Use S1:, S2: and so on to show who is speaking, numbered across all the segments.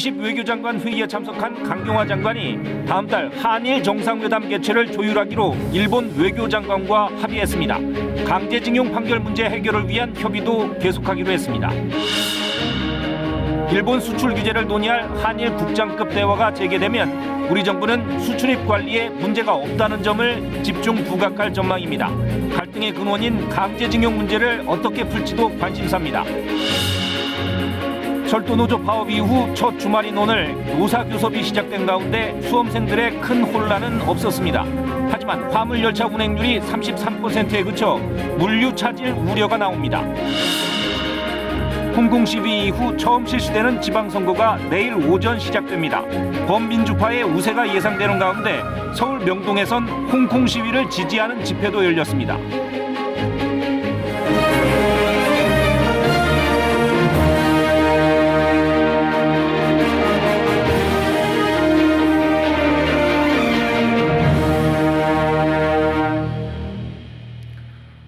S1: G20 외교장관 회의에 참석한 강경화 장관이 다음 달 한일 정상회담 개최를 조율하기로 일본 외교장관과 합의했습니다. 강제징용 판결 문제 해결을 위한 협의도 계속하기로 했습니다. 일본 수출 규제를 논의할 한일 국장급 대화가 재개되면 우리 정부는 수출입 관리에 문제가 없다는 점을 집중 부각할 전망입니다. 갈등의 근원인 강제징용 문제를 어떻게 풀지도 관심사입니다. 철도노조 파업 이후 첫 주말인 오늘 노사교섭이 시작된 가운데 수험생들의 큰 혼란은 없었습니다. 하지만 화물열차 운행률이 33%에 그쳐 물류 차질 우려가 나옵니다. 홍콩 시위 이후 처음 실시되는 지방선거가 내일 오전 시작됩니다. 범민주파의 우세가 예상되는 가운데 서울 명동에선 홍콩 시위를 지지하는 집회도 열렸습니다.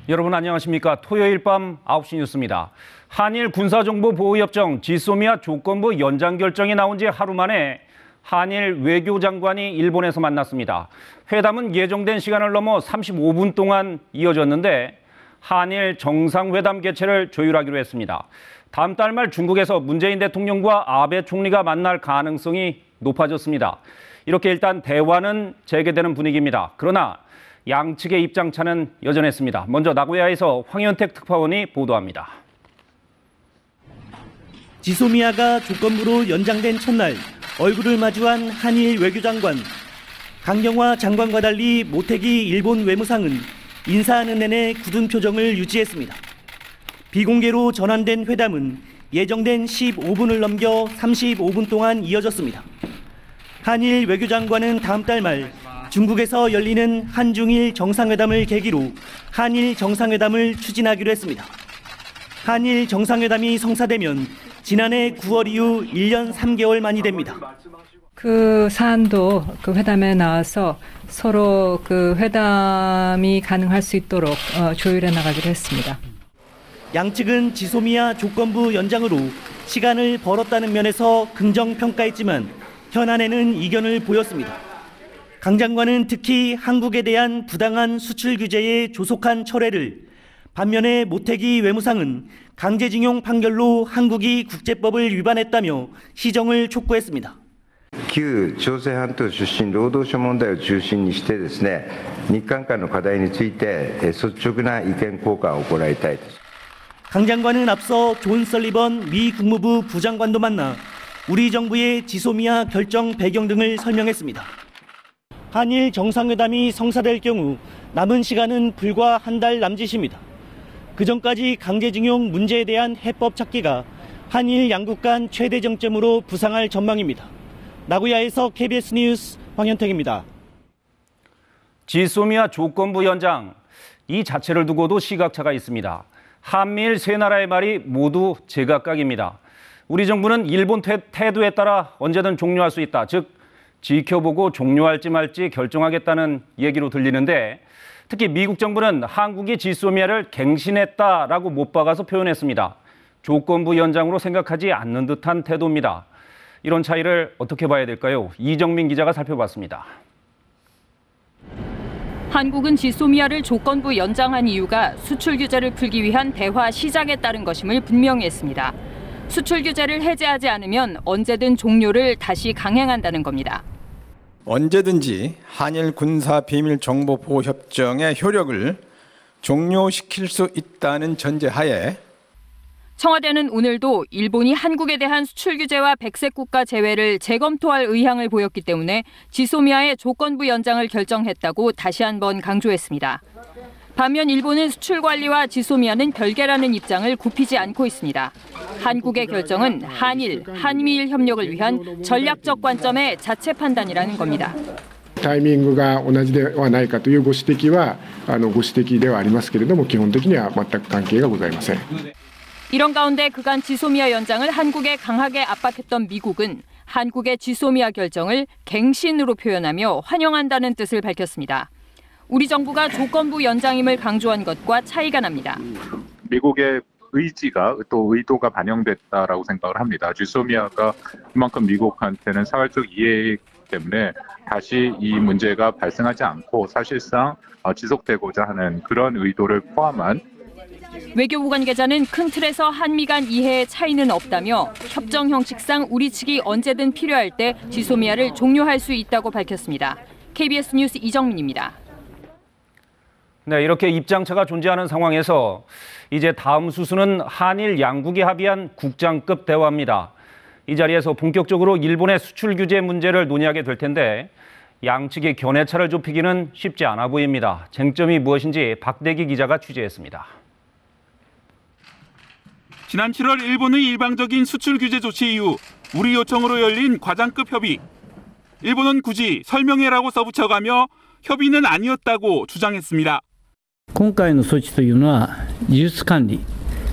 S1: 여러분 안녕하십니까. 토요일 밤 9시 뉴스입니다. 한일 군사정보보호협정 지소미아 조건부 연장 결정이 나온 지 하루 만에 한일 외교장관이 일본에서 만났습니다. 회담은 예정된 시간을 넘어 35분 동안 이어졌는데 한일 정상회담 개최를 조율하기로 했습니다. 다음 달 말 중국에서 문재인 대통령과 아베 총리가 만날 가능성이 높아졌습니다. 이렇게 일단 대화는 재개되는 분위기입니다. 그러나 양측의 입장차는 여전했습니다. 먼저 나고야에서 황현택 특파원이 보도합니다.
S2: 지소미아가 조건부로 연장된 첫날 얼굴을 마주한 한일 외교장관. 강경화 장관과 달리 모태기 일본 외무상은 인사하는 내내 굳은 표정을 유지했습니다. 비공개로 전환된 회담은 예정된 15분을 넘겨 35분 동안 이어졌습니다. 한일 외교장관은 다음 달 말 중국에서 열리는 한중일 정상회담을 계기로 한일 정상회담을 추진하기로 했습니다. 한일 정상회담이 성사되면 지난해 9월 이후 1년 3개월 만이 됩니다.
S3: 그 사안도 그 회담에 나와서 서로 그 회담이 가능할 수 있도록 조율해 나가기로 했습니다.
S2: 양측은 지소미아 조건부 연장으로 시간을 벌었다는 면에서 긍정평가했지만 현안에는 이견을 보였습니다. 강 장관은 특히 한국에 대한 부당한 수출 규제의 조속한 철회를, 반면에 모태기 외무상은 강제징용 판결로 한국이 국제법을 위반했다며 시정을 촉구했습니다.
S4: 旧朝鮮半島出身労働者問題を中心にしてですね、日韓間の課題について率直な意見交換を行いたいです。
S2: 강 장관은 앞서 존 설리번 미 국무부 부장관도 만나 우리 정부의 지소미아 결정 배경 등을 설명했습니다. 한일 정상회담이 성사될 경우 남은 시간은 불과 한 달 남짓입니다. 그전까지 강제징용 문제에 대한 해법 찾기가 한일 양국 간 최대 정점으로 부상할 전망입니다. 나고야에서 KBS 뉴스 황현택입니다.
S1: 지소미아 조건부 연장, 이 자체를 두고도 시각차가 있습니다. 한미일 세 나라의 말이 모두 제각각입니다. 우리 정부는 일본 태도에 따라 언제든 종료할 수 있다. 즉 지켜보고 종료할지 말지 결정하겠다는 얘기로 들리는데 특히 미국 정부는 한국이 지소미아를 갱신했다라고 못 박아서 표현했습니다. 조건부 연장으로 생각하지 않는 듯한 태도입니다. 이런 차이를 어떻게 봐야 될까요? 이정민 기자가 살펴봤습니다.
S5: 한국은 지소미아를 조건부 연장한 이유가 수출 규제를 풀기 위한 대화 시작에 따른 것임을 분명히 했습니다. 수출 규제를 해제하지 않으면 언제든 종료를 다시 강행한다는 겁니다.
S6: 언제든지 한일 군사 비밀 정보 보호 협정의 효력을 종료시킬 수 있다는 전제하에
S5: 청와대는 오늘도 일본이 한국에 대한 수출 규제와 백색 국가 제외를 재검토할 의향을 보였기 때문에 지소미아의 조건부 연장을 결정했다고 다시 한번 강조했습니다. 반면 일본은 수출 관리와 지소미아는 별개라는 입장을 굽히지 않고 있습니다. 한국의 결정은 한일, 한미일 협력을 위한 전략적 관점의 자체 판단이라는 겁니다.
S7: タイミングが同じではないかというご指摘はご指摘ではありますけれども基本的には全く関係がございません.
S5: 이런 가운데 그간 지소미아 연장을 한국에 강하게 압박했던 미국은 한국의 지소미아 결정을 갱신으로 표현하며 환영한다는 뜻을 밝혔습니다. 우리 정부가 조건부 연장임을 강조한 것과 차이가 납니다.
S8: 미국의 의지가 또 의도가 반영됐다라고 생각을 합니다. 지소미아가 그만큼 미국한테는 자발적 이해이기 때문에 다시 이 문제가 발생하지 않고 사실상 지속되고자 하는 그런 의도를 포함한
S5: 외교부 관계자는 큰 틀에서 한미 간 이해에 차이는 없다며 협정 형식상 우리 측이 언제든 필요할 때 지소미아를 종료할 수 있다고 밝혔습니다. KBS 뉴스 이정민입니다.
S1: 네, 이렇게 입장차가 존재하는 상황에서 이제 다음 수순은 한일 양국이 합의한 국장급 대화입니다. 이 자리에서 본격적으로 일본의 수출 규제 문제를 논의하게 될 텐데 양측의 견해차를 좁히기는 쉽지 않아 보입니다. 쟁점이 무엇인지 박대기 기자가 취재했습니다.
S9: 지난 7월 일본의 일방적인 수출 규제 조치 이후 우리 요청으로 열린 과장급 협의. 일본은 굳이 설명회라고 써붙여가며 협의는 아니었다고 주장했습니다.
S10: 今回の措置というのは技術管理、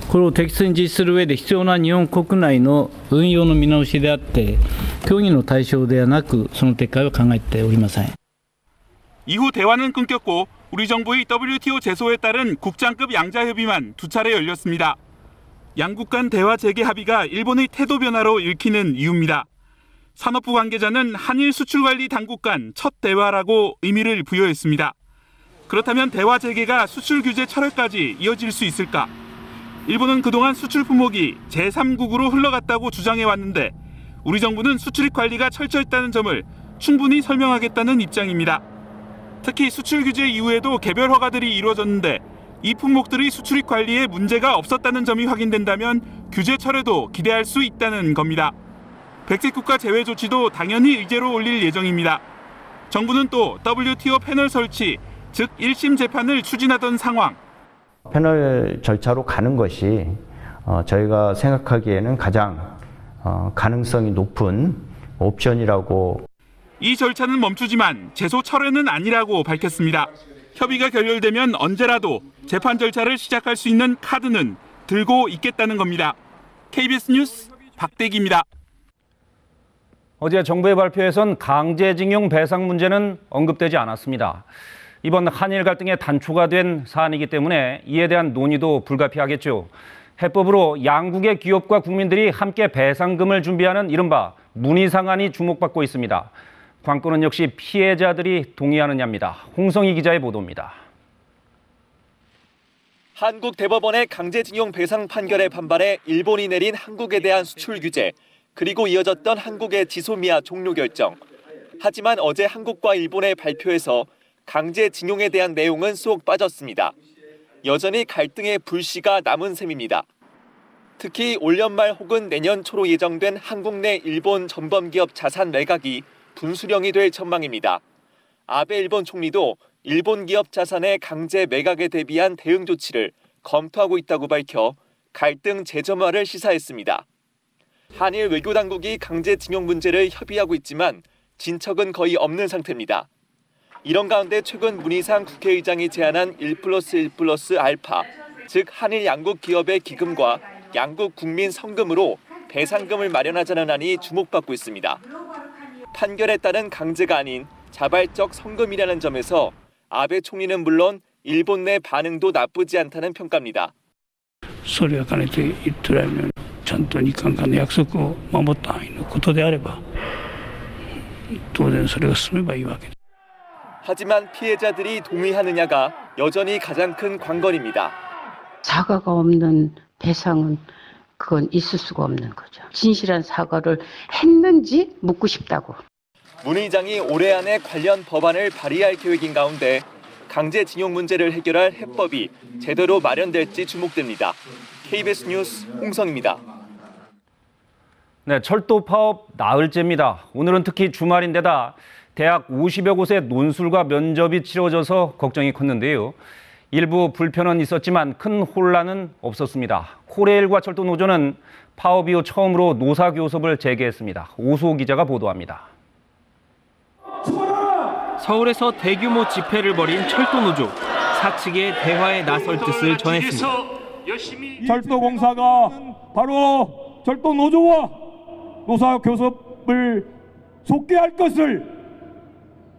S10: これを適切に実施する上で必要な日本国内の運用の見直しであって、協議の対象ではなくその撤回は考えておりません。
S9: 이후 대화는 끊겼고 우리 정부의 WTO 제소에 따른 국장급 양자 협의만 2차례 열렸습니다. 양국 간 대화 재개 합의가 일본의 태도 변화로 읽히는 이유입니다. 산업부 관계자는 한일 수출관리 당국 간 첫 대화라고 의미를 부여했습니다. 그렇다면 대화 재개가 수출 규제 철회까지 이어질 수 있을까? 일본은 그동안 수출 품목이 제3국으로 흘러갔다고 주장해왔는데 우리 정부는 수출입 관리가 철저했다는 점을 충분히 설명하겠다는 입장입니다. 특히 수출 규제 이후에도 개별 허가들이 이루어졌는데 이 품목들의 수출입 관리에 문제가 없었다는 점이 확인된다면 규제 철회도 기대할 수 있다는 겁니다. 백색 국가 제외 조치도 당연히 의제로 올릴 예정입니다. 정부는 또 WTO 패널 설치, 즉 1심 재판을 추진하던 상황.
S11: 패널 절차로 가는 것이 저희가 생각하기에는 가장 가능성이 높은 옵션이라고.
S9: 이 절차는 멈추지만 제소 철회는 아니라고 밝혔습니다. 협의가 결렬되면 언제라도 재판 절차를 시작할 수 있는 카드는 들고 있겠다는 겁니다. KBS 뉴스 박대기입니다.
S1: 어제 정부의 발표에선 강제징용 배상 문제는 언급되지 않았습니다. 이번 한일 갈등의 단초가 된 사안이기 때문에 이에 대한 논의도 불가피하겠죠. 해법으로 양국의 기업과 국민들이 함께 배상금을 준비하는 이른바 문의상안이 주목받고 있습니다. 관건은 역시 피해자들이 동의하느냐입니다. 홍성희 기자의 보도입니다.
S2: 한국 대법원의 강제징용 배상 판결에 반발해 일본이 내린 한국에 대한 수출 규제, 그리고 이어졌던 한국의 지소미아 종료 결정. 하지만 어제 한국과 일본의 발표에서 강제징용에 대한 내용은 쏙 빠졌습니다. 여전히 갈등의 불씨가 남은 셈입니다. 특히 올 연말 혹은 내년 초로 예정된 한국 내 일본 전범기업 자산 매각이 분수령이 될 전망입니다. 아베 일본 총리도 일본 기업 자산의 강제 매각에 대비한 대응 조치를 검토하고 있다고 밝혀 갈등 재점화를 시사했습니다. 한일 외교당국이 강제징용 문제를 협의하고 있지만 진척은 거의 없는 상태입니다. 이런 가운데 최근 문희상 국회의장이 제안한 1+1+ 알파, 즉 한일 양국 기업의 기금과 양국 국민 성금으로 배상금을 마련하자는 안이 주목받고 있습니다. 판결에 따른 강제가 아닌 자발적 성금이라는 점에서 아베 총리는 물론 일본 내 반응도 나쁘지 않다는 평가입니다.
S10: それは兼ねて言ってられるようにちゃんと日韓間の約束を守った範囲のことであれば当然それが進めばいいわけです.
S2: 하지만 피해자들이 동의하느냐가 여전히 가장 큰 관건입니다.
S12: 사과가 없는 배상은 그건 있을 수가 없는 거죠. 진실한 사과를 했는지 묻고 싶다고.
S2: 문 의장이 올해 안에 관련 법안을 발의할 계획인 가운데 강제징용 문제를 해결할 해법이 제대로 마련될지 주목됩니다. KBS 뉴스 홍성입니다.
S1: 네, 철도 파업 나흘째입니다. 오늘은 특히 주말인데다 대학 50여 곳의 논술과 면접이 치러져서 걱정이 컸는데요. 일부 불편은 있었지만 큰 혼란은 없었습니다. 코레일과 철도노조는 파업 이후 처음으로 노사교섭을 재개했습니다. 오수호 기자가 보도합니다.
S13: 서울에서 대규모 집회를 벌인 철도노조. 사측의 대화에 나설 뜻을 전했습니다.
S14: 철도공사가 바로 철도노조와 노사교섭을 속개할 것을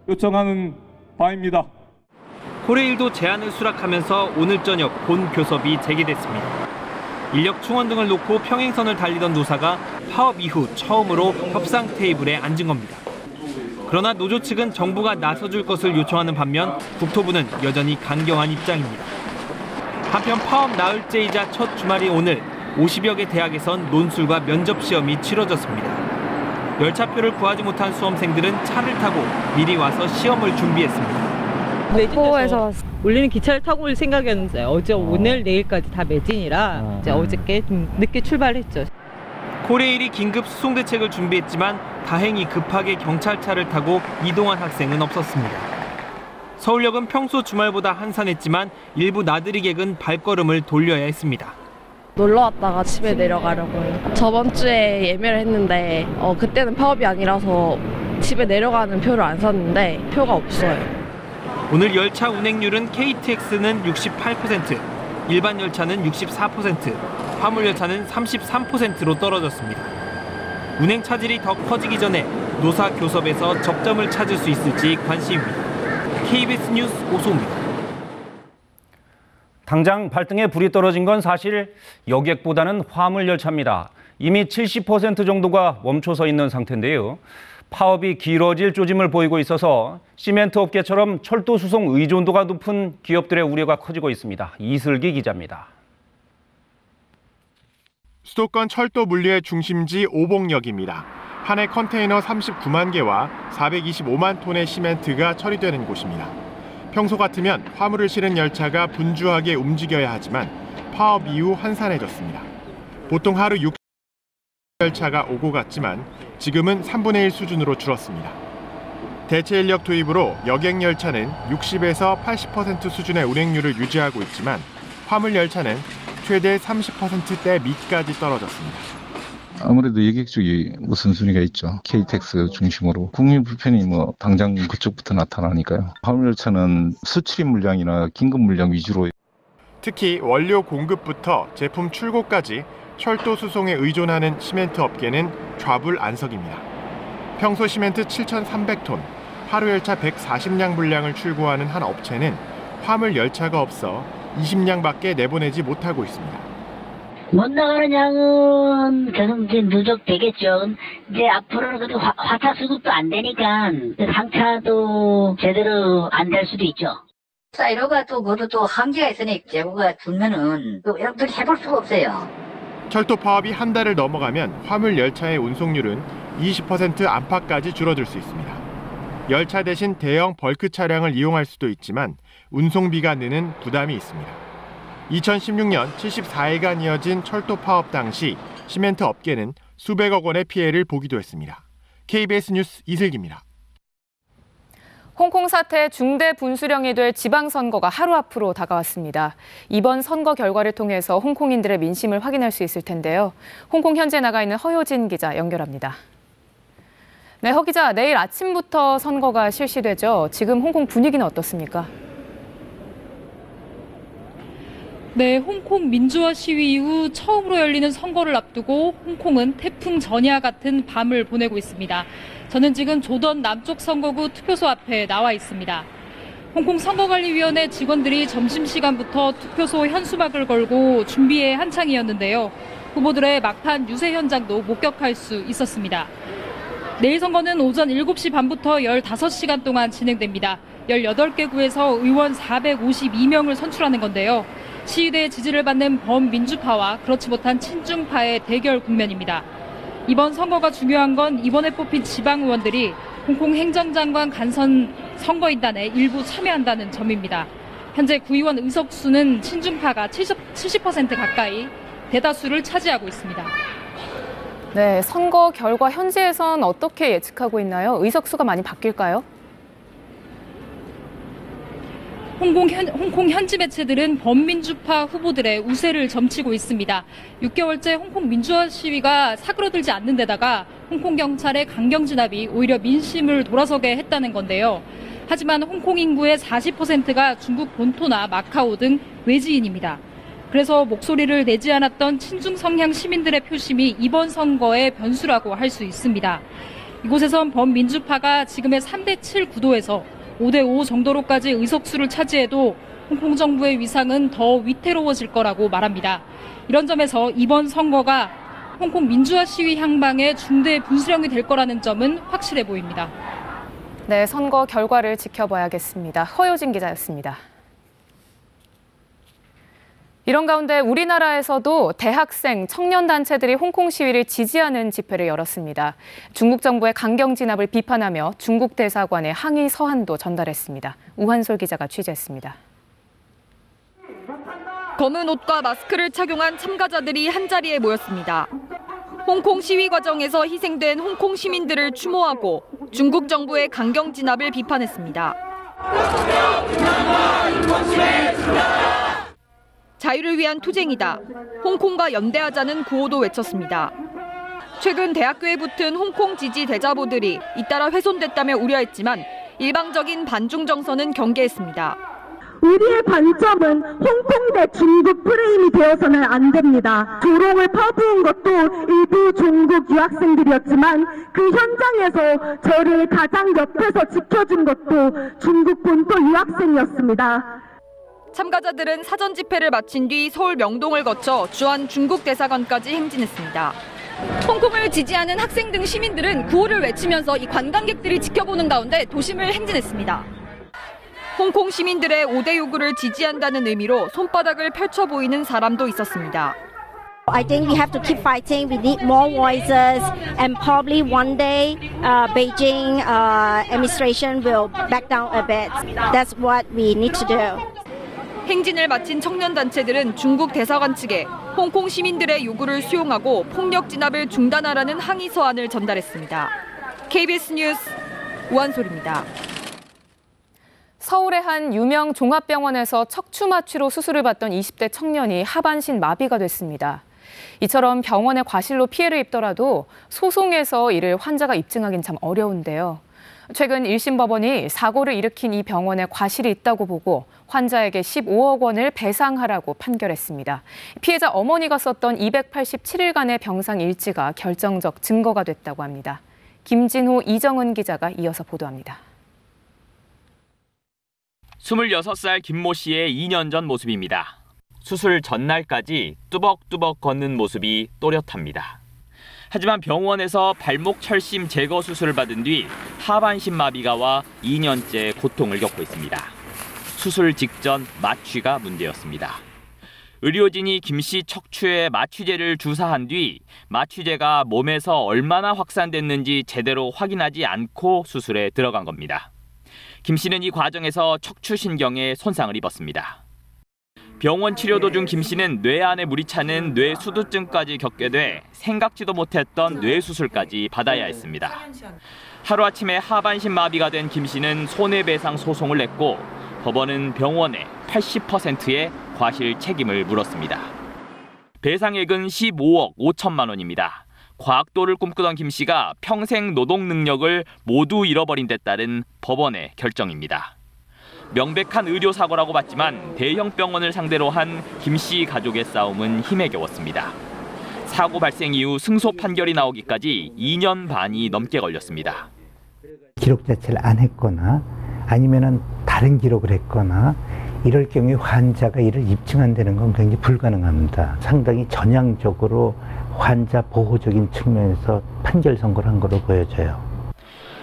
S14: 요청하는 바입니다.
S13: 코레일도 제안을 수락하면서 오늘 저녁 본 교섭이 재개됐습니다. 인력 충원 등을 놓고 평행선을 달리던 노사가 파업 이후 처음으로 협상 테이블에 앉은 겁니다. 그러나 노조 측은 정부가 나서줄 것을 요청하는 반면 국토부는 여전히 강경한 입장입니다. 한편 파업 나흘째이자 첫 주말인 오늘 50여 개 대학에선 논술과 면접 시험이 치러졌습니다. 열차표를 구하지 못한 수험생들은 차를 타고 미리 와서 시험을 준비했습니다.
S15: 매진에서 원래는 기차를 타고 올 생각이었는데 어제 오늘 내일까지 다 매진이라 이제 어저께 좀 늦게 출발했죠.
S13: 코레일이 긴급 수송 대책을 준비했지만 다행히 급하게 경찰차를 타고 이동한 학생은 없었습니다. 서울역은 평소 주말보다 한산했지만 일부 나들이 객은 발걸음을 돌려야 했습니다.
S16: 놀러 왔다가 집에 내려가려고요. 저번 주에 예매를 했는데 그때는 파업이 아니라서 집에 내려가는 표를 안 샀는데 표가 없어요.
S13: 오늘 열차 운행률은 KTX는 68%, 일반 열차는 64%, 화물 열차는 33%로 떨어졌습니다. 운행 차질이 더 커지기 전에 노사 교섭에서 접점을 찾을 수 있을지 관심입니다. KBS 뉴스 오소입니다.
S1: 당장 발등에 불이 떨어진 건 사실 여객보다는 화물 열차입니다. 이미 70% 정도가 멈춰서 있는 상태인데요. 파업이 길어질 조짐을 보이고 있어서 시멘트 업계처럼 철도 수송 의존도가 높은 기업들의 우려가 커지고 있습니다. 이슬기 기자입니다.
S17: 수도권 철도 물류의 중심지 오봉역입니다. 한 해 컨테이너 39만 개와 425만 톤의 시멘트가 처리되는 곳입니다. 평소 같으면 화물을 실은 열차가 분주하게 움직여야 하지만 파업 이후 한산해졌습니다. 보통 하루 6 열차가 오고 갔지만 지금은 3분의 1 수준으로 줄었습니다. 대체 인력 투입으로 여객 열차는 60에서 80% 수준의 운행률을 유지하고 있지만 화물 열차는 최대 30%대 밑까지 떨어졌습니다.
S18: 아무래도 여객 쪽이 우선순위가 있죠. KTX 중심으로. 국민 불편이 당장 그쪽부터 나타나니까요. 화물 열차는 수출입 물량이나 긴급 물량 위주로.
S17: 특히 원료 공급부터 제품 출고까지 철도 수송에 의존하는 시멘트 업계는 좌불안석입니다. 평소 시멘트 7,300톤, 하루 열차 140량 분량을 출고하는 한 업체는 화물 열차가 없어 20량밖에 내보내지 못하고 있습니다.
S19: 못 나가는 양은 계속 이제 누적되겠죠. 이제 앞으로는 그래도 화차 수급도 안 되니까 상차도 제대로 안 될 수도 있죠.
S20: 사이로가 또 그것도 또 한계가 있으니 재고가 줄면은 또 여러분들이 해볼 수가 없어요.
S17: 철도 파업이 한 달을 넘어가면 화물 열차의 운송률은 20% 안팎까지 줄어들 수 있습니다. 열차 대신 대형 벌크 차량을 이용할 수도 있지만 운송비가 느는 부담이 있습니다. 2016년 74일간 이어진 철도 파업 당시 시멘트 업계는 수백억 원의 피해를 보기도 했습니다. KBS 뉴스 이슬기입니다.
S21: 홍콩 사태 중대 분수령이 될 지방선거가 하루 앞으로 다가왔습니다. 이번 선거 결과를 통해서 홍콩인들의 민심을 확인할 수 있을 텐데요. 홍콩 현재 나가 있는 허효진 기자 연결합니다. 네, 허 기자, 내일 아침부터 선거가 실시되죠. 지금 홍콩 분위기는 어떻습니까?
S22: 네, 홍콩 민주화 시위 이후 처음으로 열리는 선거를 앞두고 홍콩은 태풍 전야 같은 밤을 보내고 있습니다. 저는 지금 조던 남쪽 선거구 투표소 앞에 나와 있습니다. 홍콩 선거관리위원회 직원들이 점심시간부터 투표소 현수막을 걸고 준비에 한창이었는데요. 후보들의 막판 유세 현장도 목격할 수 있었습니다. 내일 선거는 오전 7시 반부터 15시간 동안 진행됩니다. 18개 구에서 의원 452명을 선출하는 건데요. 시위대의 지지를 받는 범민주파와 그렇지 못한 친중파의 대결 국면입니다. 이번 선거가 중요한 건 이번에 뽑힌 지방의원들이 홍콩 행정장관 간선 선거인단에 일부 참여한다는 점입니다. 현재 구의원 의석수는 친중파가 70% 가까이 대다수를 차지하고 있습니다.
S21: 네, 선거 결과 현지에선 어떻게 예측하고 있나요? 의석수가 많이 바뀔까요?
S22: 홍콩 현지 매체들은 범민주파 후보들의 우세를 점치고 있습니다. 6개월째 홍콩 민주화 시위가 사그러들지 않는 데다가 홍콩 경찰의 강경 진압이 오히려 민심을 돌아서게 했다는 건데요. 하지만 홍콩 인구의 40%가 중국 본토나 마카오 등 외지인입니다. 그래서 목소리를 내지 않았던 친중 성향 시민들의 표심이 이번 선거의 변수라고 할 수 있습니다. 이곳에선 범민주파가 지금의 3대7 구도에서 5대5 정도로까지 의석수를 차지해도 홍콩 정부의 위상은 더 위태로워질 거라고 말합니다. 이런 점에서 이번 선거가 홍콩 민주화 시위 향방의 중대 분수령이 될 거라는 점은 확실해 보입니다.
S21: 네, 선거 결과를 지켜봐야겠습니다. 허효진 기자였습니다. 이런 가운데 우리나라에서도 대학생, 청년단체들이 홍콩 시위를 지지하는 집회를 열었습니다. 중국 정부의 강경 진압을 비판하며 중국 대사관에 항의 서한도 전달했습니다. 우한솔 기자가 취재했습니다.
S5: 검은 옷과 마스크를 착용한 참가자들이 한자리에 모였습니다. 홍콩 시위 과정에서 희생된 홍콩 시민들을 추모하고 중국 정부의 강경 진압을 비판했습니다. 자유를 위한 투쟁이다. 홍콩과 연대하자는 구호도 외쳤습니다. 최근 대학교에 붙은 홍콩 지지 대자보들이 잇따라 훼손됐다며 우려했지만 일방적인 반중 정서는 경계했습니다.
S3: 우리의 관점은 홍콩 대 중국 프레임이 되어서는 안 됩니다. 조롱을 퍼부은 것도 일부 중국 유학생들이었지만 그 현장에서 저를 가장 옆에서 지켜준 것도 중국 본토 유학생이었습니다.
S5: 참가자들은 사전 집회를 마친 뒤 서울 명동을 거쳐 주한 중국 대사관까지 행진했습니다. 홍콩을 지지하는 학생 등 시민들은 구호를 외치면서 이 관광객들이 지켜보는 가운데 도심을 행진했습니다. 홍콩 시민들의 5대 요구를 지지한다는 의미로 손바닥을 펼쳐 보이는 사람도 있었습니다.
S4: I think we have to keep fighting. We need more voices, and probably one day, Beijing administration will back down a bit. That's what we need to do.
S5: 행진을 마친 청년단체들은 중국 대사관 측에 홍콩 시민들의 요구를 수용하고 폭력 진압을 중단하라는 항의 서한을 전달했습니다. KBS 뉴스 우한솔입니다.
S21: 서울의 한 유명 종합병원에서 척추 마취로 수술을 받던 20대 청년이 하반신 마비가 됐습니다. 이처럼 병원의 과실로 피해를 입더라도 소송에서 이를 환자가 입증하긴 참 어려운데요. 최근 1심 법원이 사고를 일으킨 이 병원에 과실이 있다고 보고 환자에게 15억 원을 배상하라고 판결했습니다. 피해자 어머니가 썼던 287일간의 병상 일지가 결정적 증거가 됐다고 합니다. 김진호, 이정은 기자가 이어서 보도합니다.
S23: 26살 김모 씨의 2년 전 모습입니다. 수술 전날까지 뚜벅뚜벅 걷는 모습이 또렷합니다. 하지만 병원에서 발목 철심 제거 수술을 받은 뒤 하반신 마비가 와 2년째 고통을 겪고 있습니다. 수술 직전 마취가 문제였습니다. 의료진이 김 씨 척추에 마취제를 주사한 뒤 마취제가 몸에서 얼마나 확산됐는지 제대로 확인하지 않고 수술에 들어간 겁니다. 김 씨는 이 과정에서 척추신경에 손상을 입었습니다. 병원 치료 도중 김 씨는 뇌 안에 물이 차는 뇌수두증까지 겪게 돼 생각지도 못했던 뇌수술까지 받아야 했습니다. 하루아침에 하반신 마비가 된 김 씨는 손해배상 소송을 냈고 법원은 병원에 80%의 과실 책임을 물었습니다. 배상액은 15억 5천만 원입니다. 과학도를 꿈꾸던 김 씨가 평생 노동 능력을 모두 잃어버린 데 따른 법원의 결정입니다. 명백한 의료사고라고 봤지만 대형 병원을 상대로 한 김 씨 가족의 싸움은 힘에 겨웠습니다. 사고 발생 이후 승소 판결이 나오기까지 2년 반이 넘게 걸렸습니다.
S24: 기록 자체를 안 했거나 아니면은 다른 기록을 했거나 이럴 경우에 환자가 이를 입증한다는 건 굉장히 불가능합니다. 상당히 전향적으로 환자 보호적인 측면에서 판결 선고를 한 것으로 보여져요.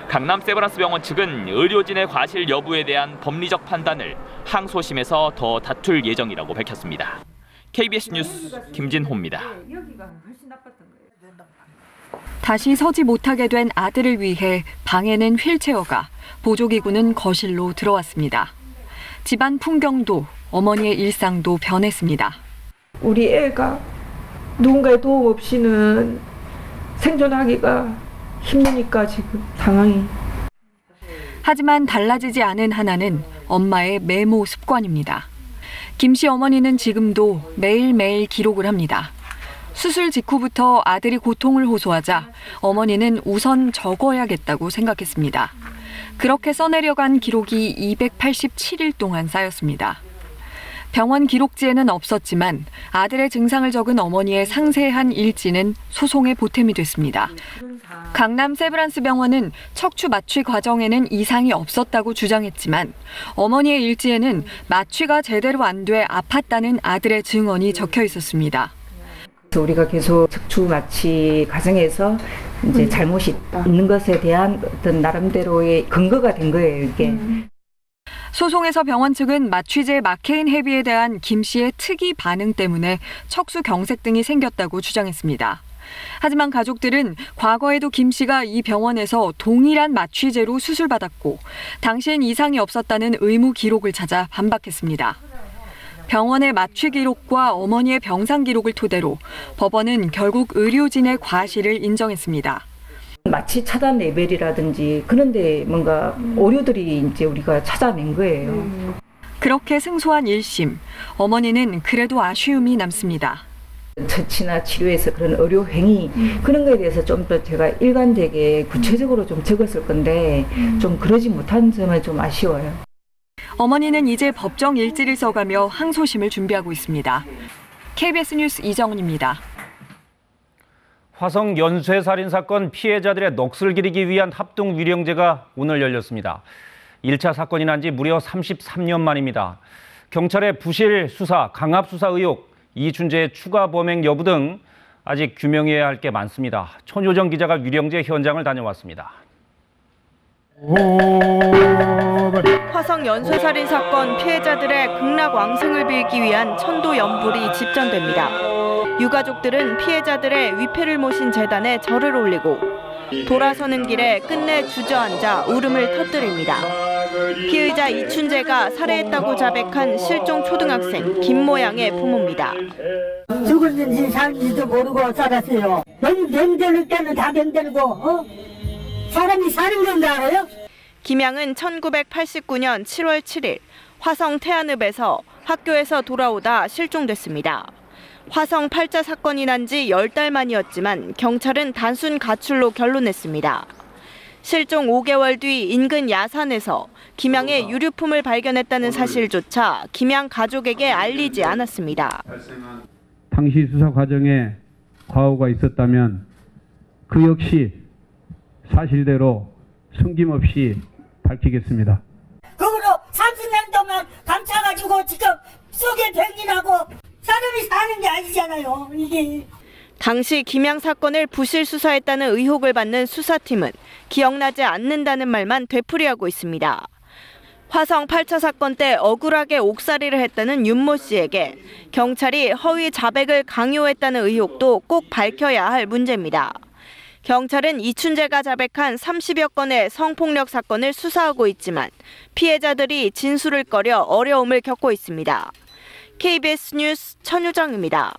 S23: 강남 세브란스 병원 측은 의료진의 과실 여부에 대한 법리적 판단을 항소심에서 더 다툴 예정이라고 밝혔습니다. KBS 뉴스 김진호입니다.
S5: 다시 서지 못하게 된 아들을 위해 방에는 휠체어가, 보조기구는 거실로 들어왔습니다. 집안 풍경도 어머니의 일상도 변했습니다.
S25: 우리 애가 누군가의 도움 없이는 생존하기가 힘드니까 지금 상황이.
S5: 하지만 달라지지 않은 하나는 엄마의 메모 습관입니다. 김 씨 어머니는 지금도 매일매일 기록을 합니다. 수술 직후부터 아들이 고통을 호소하자 어머니는 우선 적어야겠다고 생각했습니다. 그렇게 써내려간 기록이 287일 동안 쌓였습니다.
S6: 병원 기록지에는 없었지만 아들의 증상을 적은 어머니의 상세한 일지는 소송의 보탬이 됐습니다. 강남 세브란스 병원은 척추 마취 과정에는 이상이 없었다고 주장했지만 어머니의 일지에는 마취가 제대로 안 돼 아팠다는 아들의 증언이 적혀 있었습니다.
S25: 우리가 계속 척추 마취 과정에서 이제 잘못이 있는 것에 대한 어떤 나름대로의 근거가 된 거예요, 이게.
S6: 소송에서 병원 측은 마취제 마케인 헤비에 대한 김 씨의 특이 반응 때문에 척수 경색 등이 생겼다고 주장했습니다. 하지만 가족들은 과거에도 김 씨가 이 병원에서 동일한 마취제로 수술받았고 당시엔 이상이 없었다는 의무 기록을 찾아 반박했습니다. 병원의 마취 기록과 어머니의 병상 기록을 토대로 법원은 결국 의료진의 과실을 인정했습니다.
S25: 마취 차단 레벨이라든지 그런데 뭔가 오류들이 이제 우리가 찾아낸 거예요.
S6: 그렇게 승소한 1심, 어머니는 그래도 아쉬움이 남습니다.
S25: 처치나 치료에서 그런 의료 행위 그런 거에 대해서 좀 더 제가 일관되게 구체적으로 좀 적었을 건데 좀 그러지 못한 점은 좀 아쉬워요.
S6: 어머니는 이제 법정 일지를 써가며 항소심을 준비하고 있습니다. KBS 뉴스 이정은입니다.
S1: 화성 연쇄살인 사건 피해자들의 넋을 기리기 위한 합동 위령제가 오늘 열렸습니다. 1차 사건이 난 지 무려 33년 만입니다. 경찰의 부실 수사, 강압 수사 의혹, 이춘재의 추가 범행 여부 등 아직 규명해야 할 게 많습니다. 천효정 기자가 위령제 현장을 다녀왔습니다.
S7: 화성 연쇄살인 사건 피해자들의 극락왕생을 빌기 위한 천도 연불이 집전됩니다. 유가족들은 피해자들의 위패를 모신 재단에 절을 올리고 돌아서는 길에 끝내 주저앉아 울음을 터뜨립니다. 피의자 이춘재가 살해했다고 자백한 실종 초등학생 김모양의 부모입니다.
S8: 죽을지 살지도 모르고 살았어요. 병들 때는 다 병들고 사람이 사는 건 알아요?
S7: 김양은 1989년 7월 7일 화성 태안읍에서 학교에서 돌아오다 실종됐습니다. 화성 8자 사건이 난 지 10달 만이었지만 경찰은 단순 가출로 결론냈습니다. 실종 5개월 뒤 인근 야산에서 김양의 유류품을 발견했다는 사실조차 김양 가족에게 알리지 않았습니다.
S9: 당시 수사 과정에 과오가 있었다면 그 역시 사실대로 숨김없이 밝히겠습니다.
S8: 그거로 30년 동안 감싸가지고 지금 속에 병이 나고 사람이 사는 게 아니잖아요, 이게.
S7: 당시 김양 사건을 부실 수사했다는 의혹을 받는 수사팀은 기억나지 않는다는 말만 되풀이하고 있습니다. 화성 8차 사건 때 억울하게 옥살이를 했다는 윤모 씨에게 경찰이 허위 자백을 강요했다는 의혹도 꼭 밝혀야 할 문제입니다. 경찰은 이춘재가 자백한 30여 건의 성폭력 사건을 수사하고 있지만 피해자들이 진술을 꺼려 어려움을 겪고 있습니다. KBS 뉴스 천유정입니다.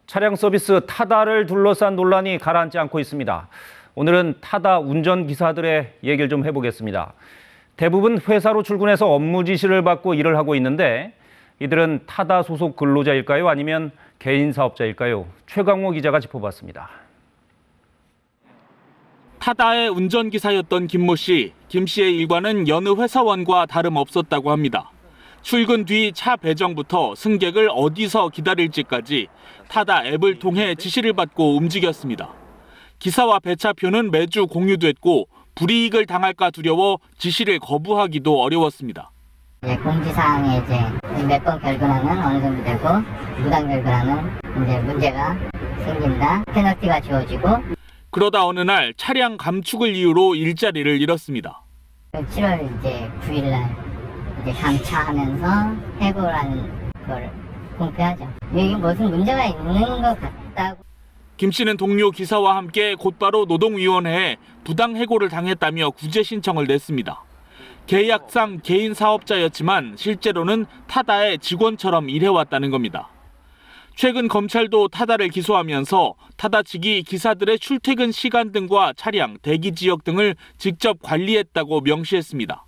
S1: 차량 서비스 타다를 둘러싼 논란이 가라앉지 않고 있습니다. 오늘은 타다 운전기사들의 얘기를 좀 해보겠습니다. 대부분 회사로 출근해서 업무 지시를 받고 일을 하고 있는데 이들은 타다 소속 근로자일까요? 아니면 개인 사업자일까요? 최강호 기자가 짚어봤습니다.
S11: 타다의 운전기사였던 김모 씨, 김 씨의 일과는 여느 회사원과 다름없었다고 합니다. 출근 뒤 차 배정부터 승객을 어디서 기다릴지까지 타다 앱을 통해 지시를 받고 움직였습니다. 기사와 배차표는 매주 공유됐고 불이익을 당할까 두려워 지시를 거부하기도 어려웠습니다.
S26: 공지사항에 이제 몇 번 결근하면 어느 정도 되고 무단 결근하면 이제 문제가 생긴다, 페널티가 주어지고.
S11: 그러다 어느 날 차량 감축을 이유로 일자리를 잃었습니다.
S26: 7월 이제 9일날 이제 감차하면서 해고라는 걸 공표하죠. 이게 무슨 문제가 있는 것 같다고.
S11: 김 씨는 동료 기사와 함께 곧바로 노동위원회에 부당해고를 당했다며 구제 신청을 냈습니다. 계약상 개인 사업자였지만 실제로는 타다의 직원처럼 일해왔다는 겁니다. 최근 검찰도 타다를 기소하면서 타다 측이 기사들의 출퇴근 시간 등과 차량, 대기 지역 등을 직접 관리했다고 명시했습니다.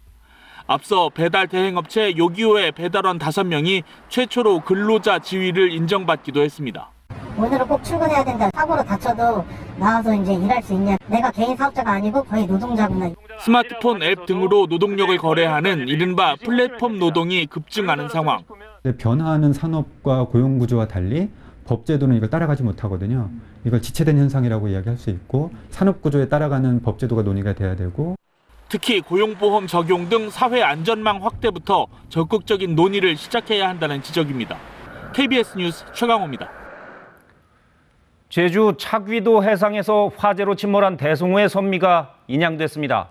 S11: 앞서 배달 대행업체 요기요의 배달원 5명이 최초로 근로자 지위를 인정받기도 했습니다.
S8: 오늘은 꼭 출근해야 된다. 사고로 다쳐도 나와서 이제 일할 수 있냐. 내가 개인 사업자가 아니고 거의 노동자구나.
S11: 스마트폰 앱 등으로 노동력을 거래하는 이른바 플랫폼 노동이 급증하는 상황.
S2: 변화하는 산업과 고용 구조와 달리 법제도는 이걸 따라가지 못하거든요. 이걸 지체된 현상이라고 이야기할 수 있고 산업 구조에 따라가는 법제도가 논의가 돼야 되고
S11: 특히 고용보험 적용 등 사회 안전망 확대부터 적극적인 논의를 시작해야 한다는 지적입니다. KBS 뉴스 최강호입니다.
S1: 제주 착위도 해상에서 화재로 침몰한 대성호의 선미가 인양됐습니다.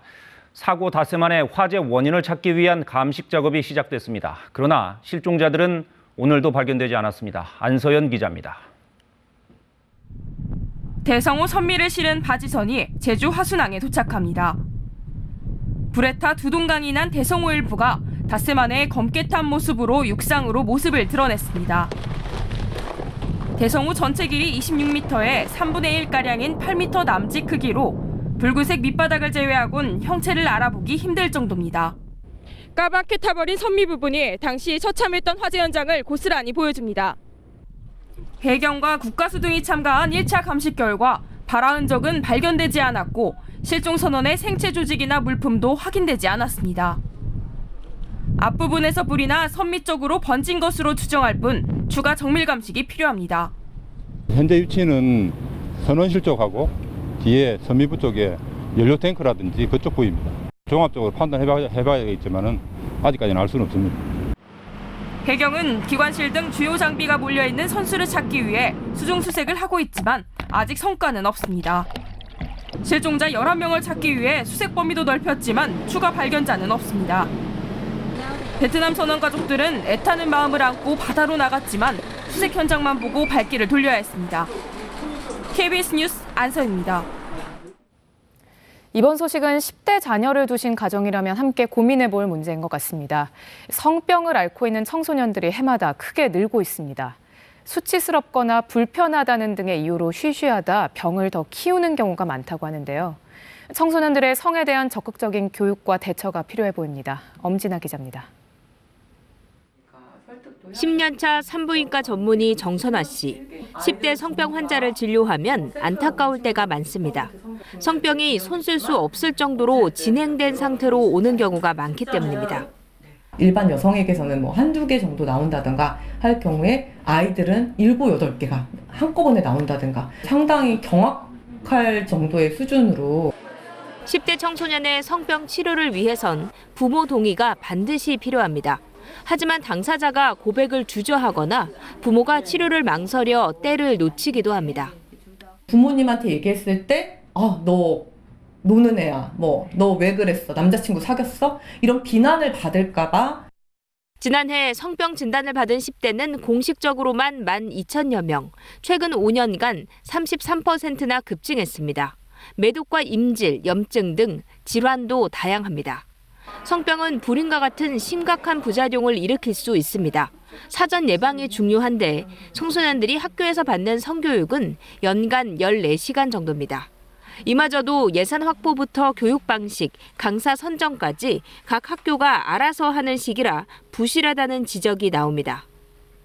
S1: 사고 닷새 만에 화재 원인을 찾기 위한 감식 작업이 시작됐습니다. 그러나 실종자들은 오늘도 발견되지 않았습니다. 안서연 기자입니다.
S10: 대성호 선미를 실은 바지선이 제주 화순항에 도착합니다. 불에 타 두동강이 난 대성호 일부가 닷새 만에 검게 탄 모습으로 육상으로 모습을 드러냈습니다. 대성호 전체 길이 26m에 3분의 1가량인 8m 남짓 크기로 붉은색 밑바닥을 제외하곤 형체를 알아보기 힘들 정도입니다. 까맣게 타버린 선미 부분이 당시 처참했던 화재 현장을 고스란히 보여줍니다. 해경과 국가수 등이 참가한 1차 감식 결과 발화 흔적은 발견되지 않았고 실종 선원의 생체 조직이나 물품도 확인되지 않았습니다. 앞부분에서 불이 나 선미 쪽으로 번진 것으로 추정할 뿐 추가 정밀 감식이 필요합니다.
S12: 현재 위치는 선원 실쪽하고 뒤에 선미부 쪽에 연료 탱크라든지 그쪽 부위입니다. 종합적으로 판단해봐야겠지만은 아직까지는 알 수는 없습니다.
S10: 해경은 기관실 등 주요 장비가 몰려있는 선수를 찾기 위해 수중 수색을 하고 있지만 아직 성과는 없습니다. 실종자 11명을 찾기 위해 수색 범위도 넓혔지만 추가 발견자는 없습니다. 베트남 선원 가족들은 애타는 마음을 안고 바다로 나갔지만 수색 현장만 보고 발길을 돌려야 했습니다. KBS 뉴스 안서입니다.
S21: 이번 소식은 10대 자녀를 두신 가정이라면 함께 고민해볼 문제인 것 같습니다. 성병을 앓고 있는 청소년들이 해마다 크게 늘고 있습니다. 수치스럽거나 불편하다는 등의 이유로 쉬쉬하다 병을 더 키우는 경우가 많다고 하는데요. 청소년들의 성에 대한 적극적인 교육과 대처가 필요해 보입니다. 엄진아 기자입니다.
S14: 10년차 산부인과 전문의 정선화 씨. 10대 성병 환자를 진료하면 안타까울 때가 많습니다. 성병이 손쓸 수 없을 정도로 진행된 상태로 오는 경우가 많기 때문입니다.
S15: 일반 여성에게서는 뭐 한두 개 정도 나온다든가 할 경우에 아이들은 7, 8개가 한꺼번에 나온다든가 상당히 경악할 정도의 수준으로
S14: 10대 청소년의 성병 치료를 위해선 부모 동의가 반드시 필요합니다. 하지만 당사자가 고백을 주저하거나 부모가 치료를 망설여 때를 놓치기도 합니다.
S15: 부모님한테 얘기했을 때 너 노는 애야, 너 왜 그랬어, 남자친구 사귀었어? 이런 비난을 받을까 봐.
S14: 지난해 성병 진단을 받은 10대는 공식적으로만 12,000여 명, 최근 5년간 33%나 급증했습니다. 매독과 임질, 염증 등 질환도 다양합니다. 성병은 불임과 같은 심각한 부작용을 일으킬 수 있습니다. 사전 예방이 중요한데 청소년들이 학교에서 받는 성교육은 연간 14시간 정도입니다. 이마저도 예산 확보부터 교육 방식, 강사 선정까지 각 학교가 알아서 하는 시기라 부실하다는 지적이 나옵니다.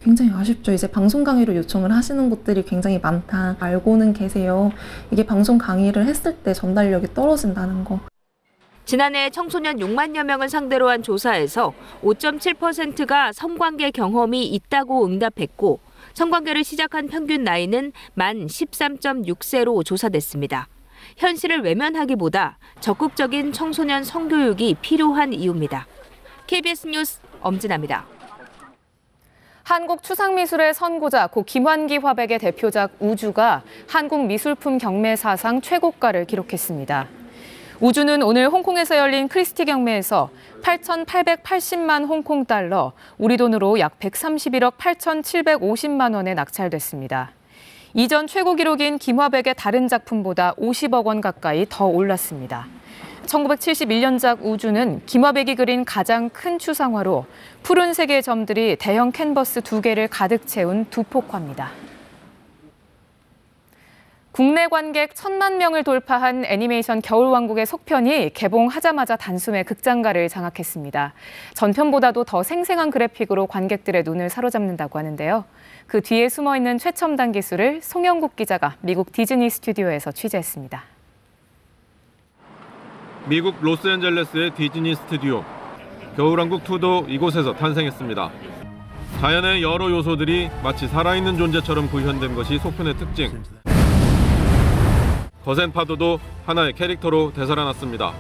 S16: 굉장히 아쉽죠. 이제 방송 강의를 요청을 하시는 곳들이 굉장히 많다. 알고는 계세요. 이게 방송 강의를 했을 때 전달력이 떨어진다는 거.
S14: 지난해 청소년 6만여 명을 상대로 한 조사에서 5.7%가 성관계 경험이 있다고 응답했고 성관계를 시작한 평균 나이는 만 13.6세로 조사됐습니다. 현실을 외면하기보다 적극적인 청소년 성교육이 필요한 이유입니다. KBS 뉴스 엄진아입니다.
S21: 한국 추상미술의 선구자 고 김환기 화백의 대표작 우주가 한국 미술품 경매 사상 최고가를 기록했습니다. 우주는 오늘 홍콩에서 열린 크리스티 경매에서 8,880만 홍콩 달러, 우리 돈으로 약 131억 8,750만 원에 낙찰됐습니다. 이전 최고 기록인 김화백의 다른 작품보다 50억 원 가까이 더 올랐습니다. 1971년작 우주는 김화백이 그린 가장 큰 추상화로 푸른색의 점들이 대형 캔버스 2개를 가득 채운 두폭화입니다. 국내 관객 1,000만 명을 돌파한 애니메이션 겨울왕국의 속편이 개봉하자마자 단숨에 극장가를 장악했습니다. 전편보다도 더 생생한 그래픽으로 관객들의 눈을 사로잡는다고 하는데요. 그 뒤에 숨어있는 최첨단 기술을 송영국 기자가 미국 디즈니 스튜디오에서 취재했습니다.
S13: 미국 로스앤젤레스의 디즈니 스튜디오. 겨울왕국2도 이곳에서 탄생했습니다. 자연의 여러 요소들이 마치 살아있는 존재처럼 구현된 것이 소편의 특징. 거센 파도도 하나의 캐릭터로 되살아났습니다.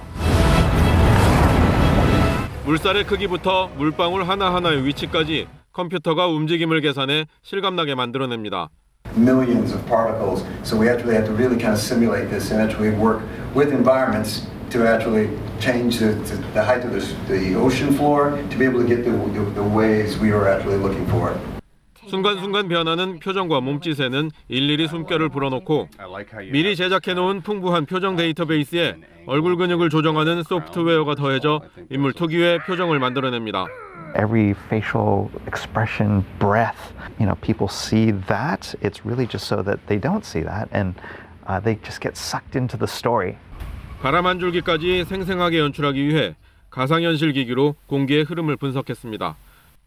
S13: 물살의 크기부터 물방울 하나하나의 위치까지 컴퓨터가 움직임을 계산해 실감나게 만들어냅니다.
S17: Millions of particles, so we actually have to really kind of simulate this and actually work with environments to actually change the height of the ocean floor to be able to get the waves we were actually looking for.
S13: 순간순간 변하는 표정과 몸짓에는 일일이 숨결을 불어넣고 미리 제작해놓은 풍부한 표정 데이터베이스에 얼굴 근육을 조정하는 소프트웨어가 더해져 인물 특유의 표정을 만들어냅니다.
S18: Every facial expression, breath, people see that. It's really just so that they don't see that and they just get sucked into the story.
S13: 바람 한 줄기까지 생생하게 연출하기 위해 가상현실 기기로 공기의 흐름을 분석했습니다.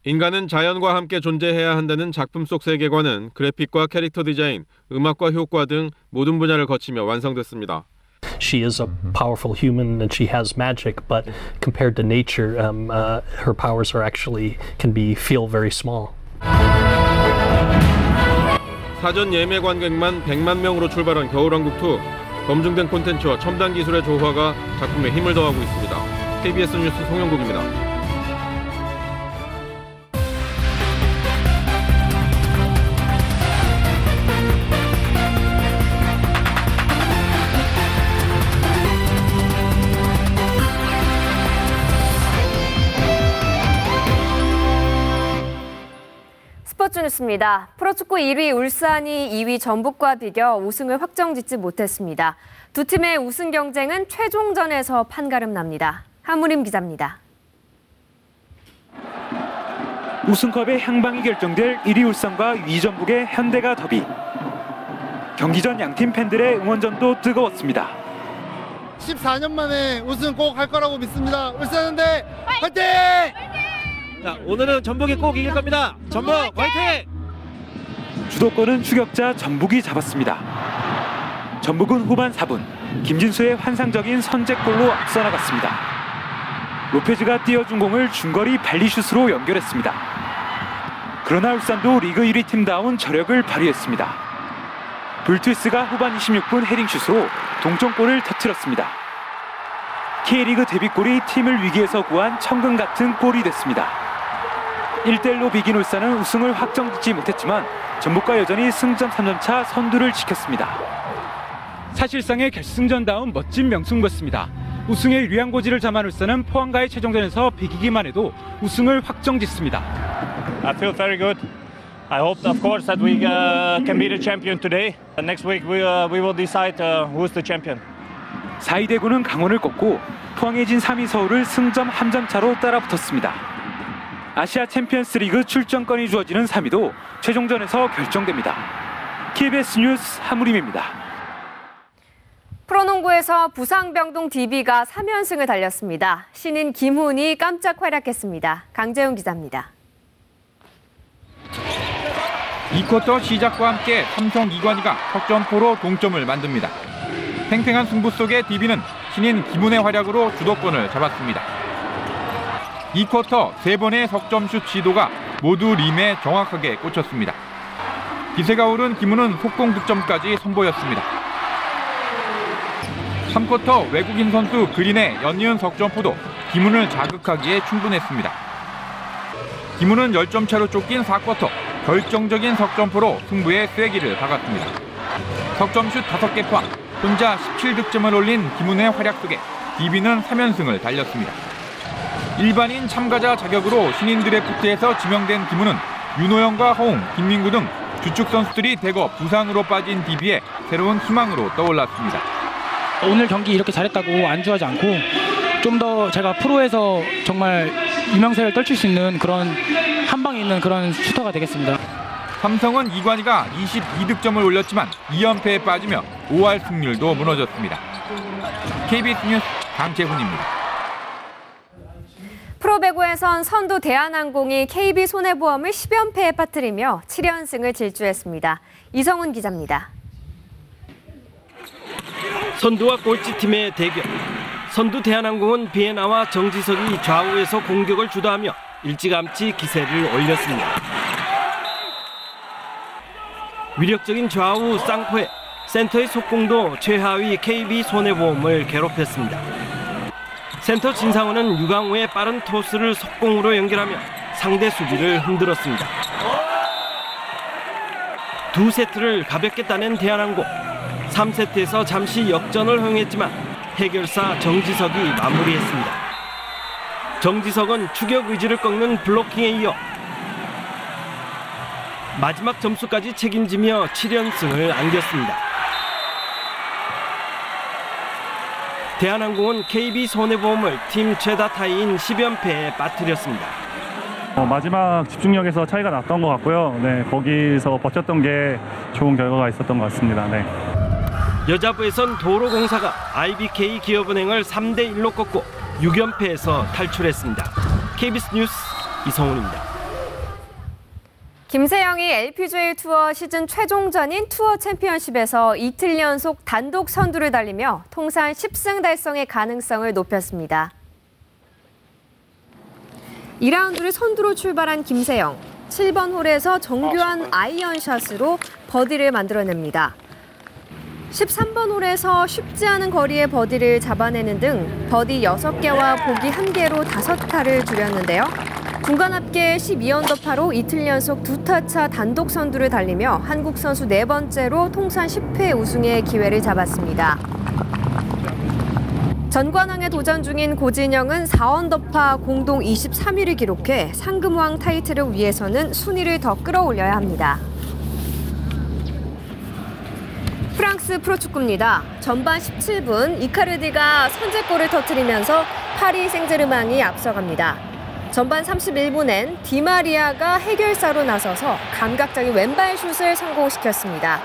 S13: 인간은 자연과 함께 존재해야 한다는 작품 속 세계관은 그래픽과 캐릭터 디자인, 음악과 효과 등 모든 분야를 거치며 완성됐습니다.
S19: She is a powerful human and she has magic, but compared to nature, her powers are actually feel very small.
S13: 사전 예매 관객만 100만 명으로 출발한 겨울왕국2. 검증된 콘텐츠와 첨단 기술의 조화가 작품에 힘을 더하고 있습니다. KBS 뉴스 송영국입니다.
S20: 스포츠 뉴스입니다. 프로축구 1위 울산이 2위 전북과 비겨 우승을 확정짓지 못했습니다. 두 팀의 우승 경쟁은 최종전에서 판가름 납니다. 한무림 기자입니다.
S22: 우승컵의 향방이 결정될 1위 울산과 2위 전북의 현대가 더비. 경기 전 양팀 팬들의 응원전도 뜨거웠습니다.
S27: 14년 만에 우승 꼭 할 거라고 믿습니다. 울산현대 화이팅!
S28: 자, 오늘은 전북이 꼭 이길 겁니다. 전북 화이팅!
S22: 주도권은 추격자 전북이 잡았습니다. 전북은 후반 4분 김진수의 환상적인 선제골로 앞서 나갔습니다. 로페즈가 띄워준 공을 중거리 발리슛으로 연결했습니다. 그러나 울산도 리그 1위 팀다운 저력을 발휘했습니다. 불투이스가 후반 26분 헤딩슛으로 동점골을 터뜨렸습니다. K리그 데뷔골이 팀을 위기에서 구한 천금 같은 골이 됐습니다. 1대1로 비긴 울산은 우승을 확정짓지 못했지만 전북과 여전히 승점 3점차 선두를 지켰습니다. 사실상의 결승전다운 멋진 명승부였습니다. 우승에 유리한 고지를 잠한 울산은 포항과의 최종전에서 비기기만 해도 우승을 확정짓습니다.
S29: I feel very good. I hope, of course, that we can be the champion today. Next week we will decide who's the champion.
S22: 4위 대구는 강원을 꺾고 포항에 진 3위 서울을 승점 1점 차로 따라붙었습니다. 아시아 챔피언스 리그 출전권이 주어지는 3위도 최종전에서 결정됩니다. KBS 뉴스 한무림입니다.
S20: 프로농구에서 부상병동 DB가 3연승을 달렸습니다. 신인 김훈이 깜짝 활약했습니다. 강재훈 기자입니다.
S30: 2쿼터 시작과 함께 삼성 이관희가 석점포로 동점을 만듭니다. 팽팽한 승부 속에 DB는 신인 김훈의 활약으로 주도권을 잡았습니다. 2쿼터 3번의 석점슛 시도가 모두 림에 정확하게 꽂혔습니다. 기세가 오른 김훈은 속공 득점까지 선보였습니다. 3쿼터 외국인 선수 그린의 연이은 석점포도 김훈을 자극하기에 충분했습니다. 김훈은 10점 차로 쫓긴 4쿼터 결정적인 석점포로 승부의 쐐기를 박았습니다. 석점슛 5개 포함 혼자 17득점을 올린 김훈의 활약 속에 DB는 3연승을 달렸습니다. 일반인 참가자 자격으로 신인 드래프트에서 지명된 김훈은 윤호영과 허웅, 김민구 등 주축 선수들이 대거 부상으로 빠진 DB의 새로운 희망으로 떠올랐습니다.
S31: 오늘 경기 이렇게 잘했다고 안주하지 않고 좀 더 제가 프로에서 정말 유명세를 떨칠 수 있는 그런 한 방에 있는 그런 슈터가 되겠습니다.
S30: 삼성은 이관희가 22득점을 올렸지만 2연패에 빠지며 5할 승률도 무너졌습니다. KBS 뉴스 강재훈입니다.
S20: 프로배구에선 선두 대한항공이 KB손해보험을 10연패에 빠뜨리며 7연승을 질주했습니다. 이성훈 기자입니다.
S32: 선두와 꼴찌팀의 대결.
S3: 선두 대한항공은 비에나와 정지석이 좌우에서 공격을 주도하며 일찌감치 기세를 올렸습니다. 위력적인 좌우 쌍포에 센터의 속공도 최하위 KB손해보험을 괴롭혔습니다. 센터 진상원은 유강호의 빠른 토스를 속공으로 연결하며 상대 수비를 흔들었습니다. 두 세트를 가볍게 따낸 대한항공. 3세트에서 잠시 역전을 허용했지만 해결사 정지석이 마무리했습니다. 정지석은 추격 의지를 꺾는 블로킹에 이어 마지막 점수까지 책임지며 7연승을 안겼습니다. 대한항공은 KB손해보험을 팀 최다 타이인 10연패에 빠뜨렸습니다.
S4: 마지막 집중력에서 차이가 났던 것 같고요. 네, 거기서 버텼던 게 좋은 결과가 있었던 것 같습니다. 네.
S3: 여자부에선 도로공사가 IBK 기업은행을 3대1로 꺾고 6연패에서 탈출했습니다. KBS 뉴스 이성훈입니다.
S20: 김세영이 LPGA 투어 시즌 최종전인 투어 챔피언십에서 이틀 연속 단독 선두를 달리며 통산 10승 달성의 가능성을 높였습니다. 2라운드를 선두로 출발한 김세영. 7번 홀에서 정교한 아이언샷으로 버디를 만들어냅니다. 13번 홀에서 쉽지 않은 거리의 버디를 잡아내는 등 버디 6개와 보기 1개로 5타를 줄였는데요. 중간 합계 12언더파로 이틀 연속 2타차 단독 선두를 달리며 한국 선수 4번째로 통산 10회 우승의 기회를 잡았습니다. 전관왕에 도전 중인 고진영은 4언더파 공동 23위를 기록해 상금왕 타이틀을 위해서는 순위를 더 끌어올려야 합니다. 프랑스 프로축구입니다. 전반 17분 이카르디가 선제골을 터뜨리면서 파리 생제르맹이 앞서갑니다. 전반 31분엔 디마리아가 해결사로 나서서 감각적인 왼발 슛을 성공시켰습니다.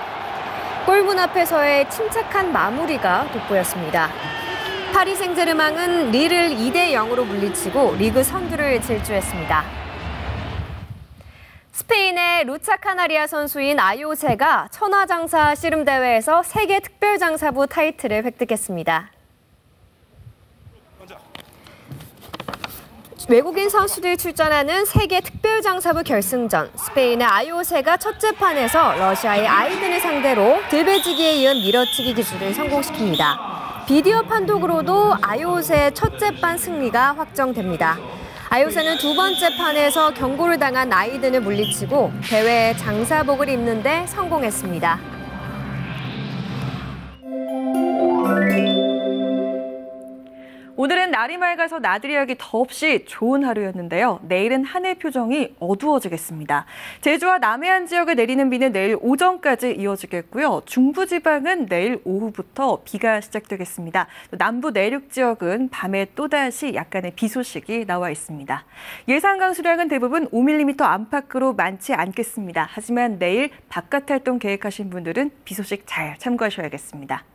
S20: 골문 앞에서의 침착한 마무리가 돋보였습니다. 파리 생제르맹은 리를 2대0으로 물리치고 리그 선두를 질주했습니다. 스페인의 루차 카나리아 선수인 아요세가 천하장사 씨름대회에서 세계 특별장사부 타이틀을 획득했습니다. 외국인 선수들이 출전하는 세계 특별장사부 결승전. 스페인의 아요세가 첫째 판에서 러시아의 아이든을 상대로 들배지기에 이은 밀어치기 기술을 성공시킵니다. 비디오 판독으로도 아요세의 첫째 판 승리가 확정됩니다. 아요세는 두 번째 판에서 경고를 당한 아이든을 물리치고 대회에 장사복을 입는 데 성공했습니다.
S5: 오늘은 날이 맑아서 나들이 하기 더없이 좋은 하루였는데요. 내일은 하늘 표정이 어두워지겠습니다. 제주와 남해안 지역에 내리는 비는 내일 오전까지 이어지겠고요. 중부지방은 내일 오후부터 비가 시작되겠습니다. 남부 내륙 지역은 밤에 또다시 약간의 비 소식이 나와 있습니다. 예상 강수량은 대부분 5mm 안팎으로 많지 않겠습니다. 하지만 내일 바깥 활동 계획하신 분들은 비 소식 잘 참고하셔야겠습니다.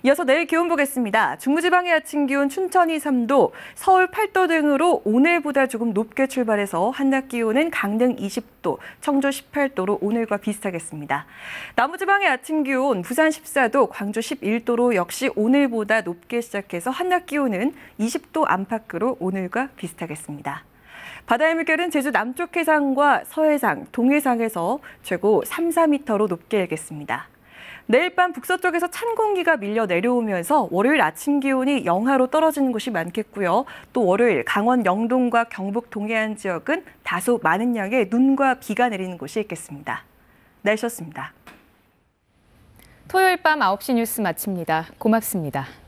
S5: 이어서 내일 기온 보겠습니다. 중부지방의 아침 기온 춘천이 3도, 서울 8도 등으로 오늘보다 조금 높게 출발해서 한낮 기온은 강릉 20도, 청주 18도로 오늘과 비슷하겠습니다. 남부지방의 아침 기온 부산 14도, 광주 11도로 역시 오늘보다 높게 시작해서 한낮 기온은 20도 안팎으로 오늘과 비슷하겠습니다. 바다의 물결은 제주 남쪽 해상과 서해상, 동해상에서 최고 3, 4m로 높게 일겠습니다. 내일 밤 북서쪽에서 찬 공기가 밀려 내려오면서 월요일 아침 기온이 영하로 떨어지는 곳이 많겠고요. 또 월요일 강원 영동과 경북 동해안 지역은 다소 많은 양의 눈과 비가 내리는 곳이 있겠습니다. 날씨였습니다.
S21: 토요일 밤 9시 뉴스 마칩니다. 고맙습니다.